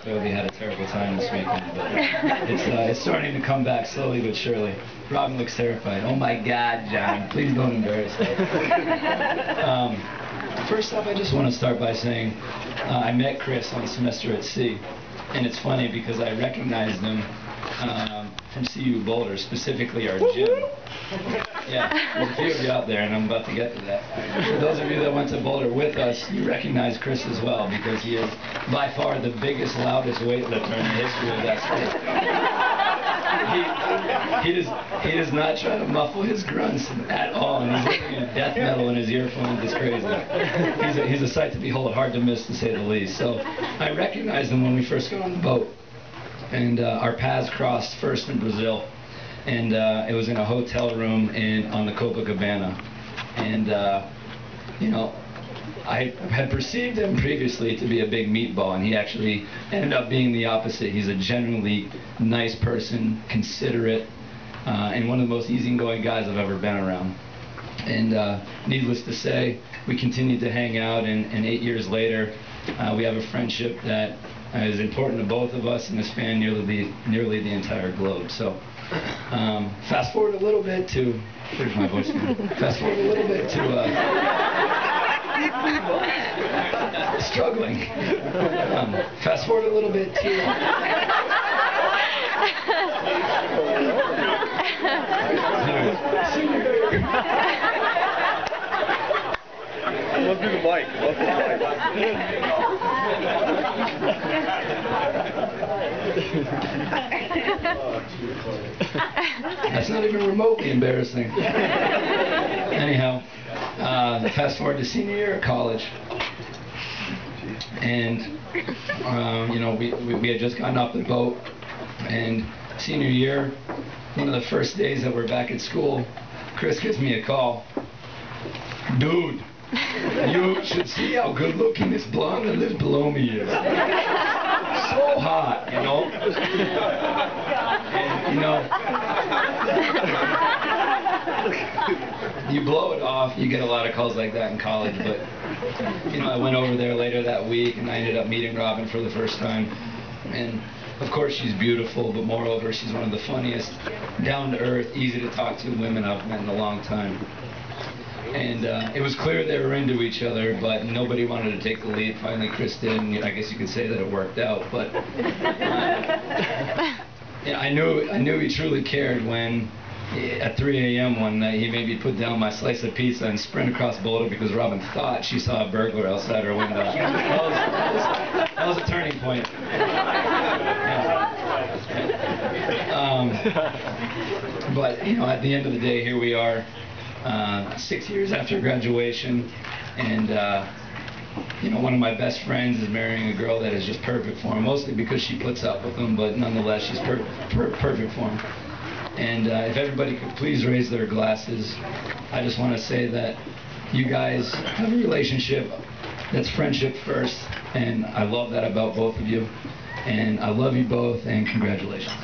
clearly had a terrible time this weekend, but it's starting to come back slowly but surely. Robin looks terrified. Oh my God, John, please don't embarrass me. First off, I just want to start by saying I met Chris on semester at C, and it's funny because I recognized him from CU Boulder, specifically our gym. Yeah, there's a few of you out there, and I'm about to get to that. For those of you that went to Boulder with us, you recognize Chris as well, because he is by far the biggest, loudest weightlifter in the history of that state. He does not try to muffle his grunts at all, and he's listening to death metal in his earphones. It's crazy. He's a sight to behold, hard to miss, to say the least. So I recognized him when we first got on the boat, and our paths crossed first in Brazil. And it was in a hotel room on the Copacabana. And, you know, I had perceived him previously to be a big meatball, and he actually ended up being the opposite. He's a genuinely nice person, considerate, and one of the most easygoing guys I've ever been around. And needless to say, we continued to hang out, and 8 years later, we have a friendship that is important to both of us and has spanned nearly the entire globe. So. Fast forward a little bit to, where's my voice? Fast forward a little bit to, struggling. Fast forward a little bit to, Let's do the mic. Let's do the That's not even remotely embarrassing. Anyhow, fast forward to senior year of college, and you know, we had just gotten off the boat, and senior year, one of the first days that we're back at school, Chris gives me a call. Dude, you should see how good looking this blonde that lives below me is. So hot, you know? And, you know, you blow it off, you get a lot of calls like that in college, but, you know, I went over there later that week, and I ended up meeting Robin for the first time. And, of course, she's beautiful, but moreover, she's one of the funniest, down-to-earth, easy to talk to women I've met in a long time. And it was clear they were into each other, but nobody wanted to take the lead. Finally, Chris did, and I guess you could say that it worked out. But yeah, I knew he truly cared when, at 3 a.m. one night, he made me put down my slice of pizza and sprint across Boulder because Robin thought she saw a burglar outside her window. That was a turning point. Yeah. But you know, at the end of the day, here we are. 6 years after graduation, and you know, one of my best friends is marrying a girl that is just perfect for him, mostly because she puts up with him, but nonetheless she's perfect for him. And if everybody could please raise their glasses, I just want to say that you guys have a relationship that's friendship first, and I love that about both of you, and I love you both, and congratulations.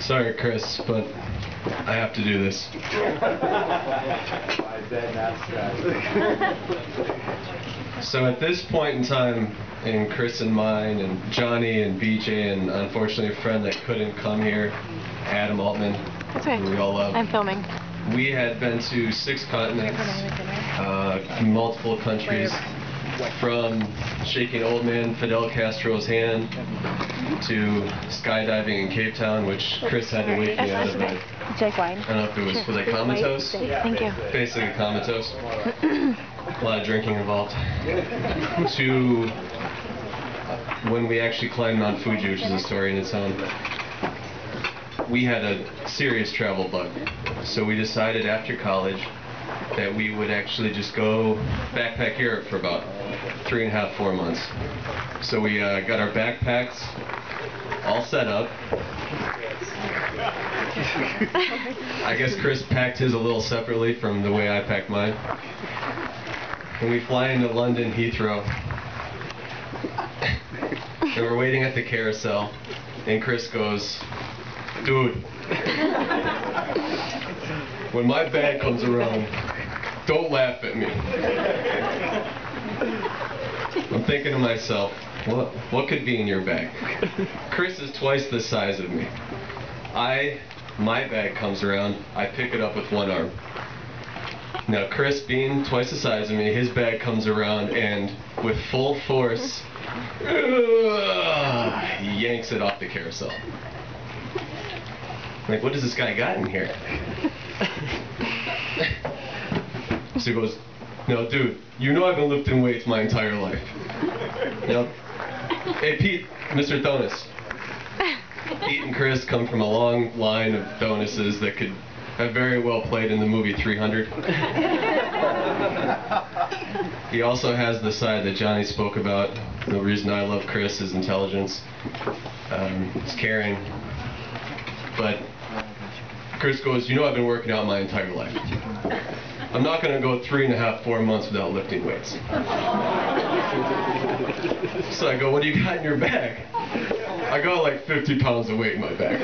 Sorry, Chris, but I have to do this. So at this point in time, in Chris and mine, and Johnny and BJ, and unfortunately a friend that couldn't come here, Adam Altman, That's right. who we all love. I'm filming. We had been to 6 continents, multiple countries, from shaking old man Fidel Castro's hand to skydiving in Cape Town, which Chris had to wake me out of. Jake Wine. I don't know if it was I comatose? Thank you. Basically comatose. A lot of drinking involved. To when we actually climbed Mount Fuji, which is a story in its own. We had a serious travel bug, so we decided after college that we would actually just go backpack Europe for about 3.5, 4 months. So we got our backpacks all set up. I guess Chris packed his a little separately from the way I packed mine. And we fly into London Heathrow. and we're waiting at the carousel, and Chris goes, "Dude, when my bag comes around, don't laugh at me." I'm thinking to myself, what could be in your bag? Chris is twice the size of me. My bag comes around, I pick it up with one arm. Now Chris, being twice the size of me, his bag comes around and with full force, he yanks it off the carousel. Like, what does this guy got in here? So he goes, "No, dude, you know I've been lifting weights my entire life. You know, hey Pete, Mr. Thonis." Pete and Chris come from a long line of Thonises that could have very well played in the movie 300. He also has the side that Johnny spoke about. The reason I love Chris is intelligence. He's caring. But Chris goes, "You know I've been working out my entire life. I'm not going to go 3.5, 4 months without lifting weights." So I go, "What do you got in your bag?" "I got like 50 pounds of weight in my bag."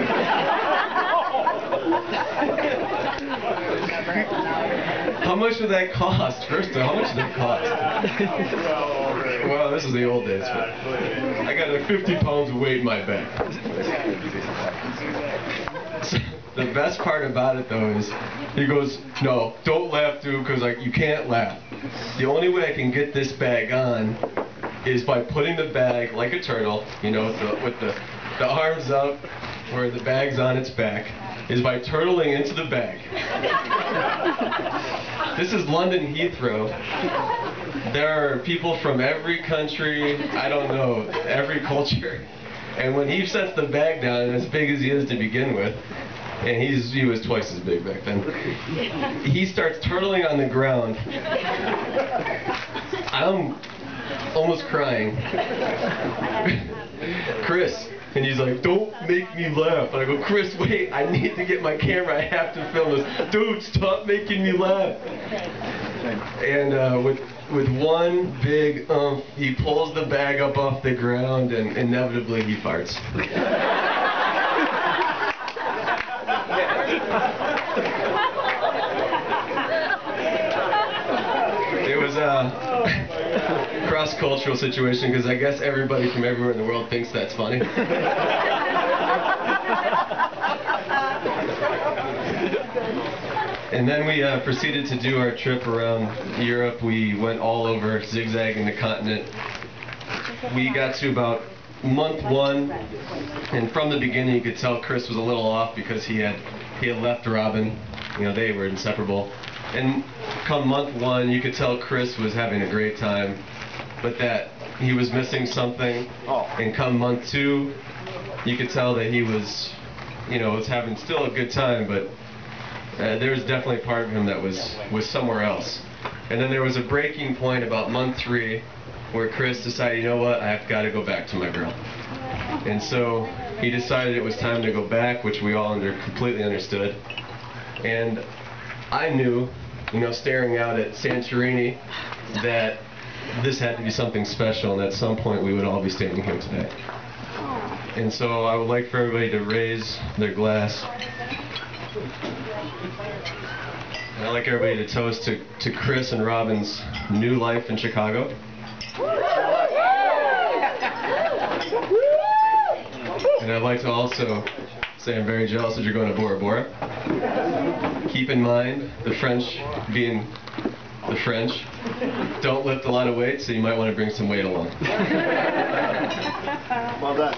How much did that cost? First of all, how much did that cost? Well, this is the old days, but I got like 50 pounds of weight in my bag. So the best part about it though is he goes, "No, don't laugh, dude, because like you can't laugh. The only way I can get this bag on is by putting the bag like a turtle, you know, with the arms up where the bag's on its back, is by turtling into the bag." This is London Heathrow. There are people from every country, I don't know, every culture. And when he sets the bag down, as big as he is to begin with, and he was twice as big back then, he starts turtling on the ground. I'm almost crying. "Chris," and he's like, "Don't make me laugh." And I go, "Chris, wait, I need to get my camera, I have to film this." "Dude, stop making me laugh." And with one big he pulls the bag up off the ground and inevitably he farts. It was a cross-cultural situation because I guess everybody from everywhere in the world thinks that's funny. And then we proceeded to do our trip around Europe. We went all over, zigzagging the continent. We got to about month 1, and from the beginning you could tell Chris was a little off because he had left Robin. You know, they were inseparable. And come month 1, you could tell Chris was having a great time, but that he was missing something. And come month 2, you could tell that he was, you know, was having still a good time, but there was definitely a part of him that was somewhere else. And then there was a breaking point about month 3 where Chris decided, you know what, I've got to go back to my girl. And so he decided it was time to go back, which we all completely understood. And I knew, you know, staring out at Santorini, that this had to be something special, and at some point we would all be standing here today. And so I would like for everybody to raise their glass. And I'd like everybody to toast to Chris and Robin's new life in Chicago. And I'd like to also say I'm very jealous that you're going to Bora Bora. Keep in mind, the French being the French, don't lift a lot of weight, so you might want to bring some weight along. Well done.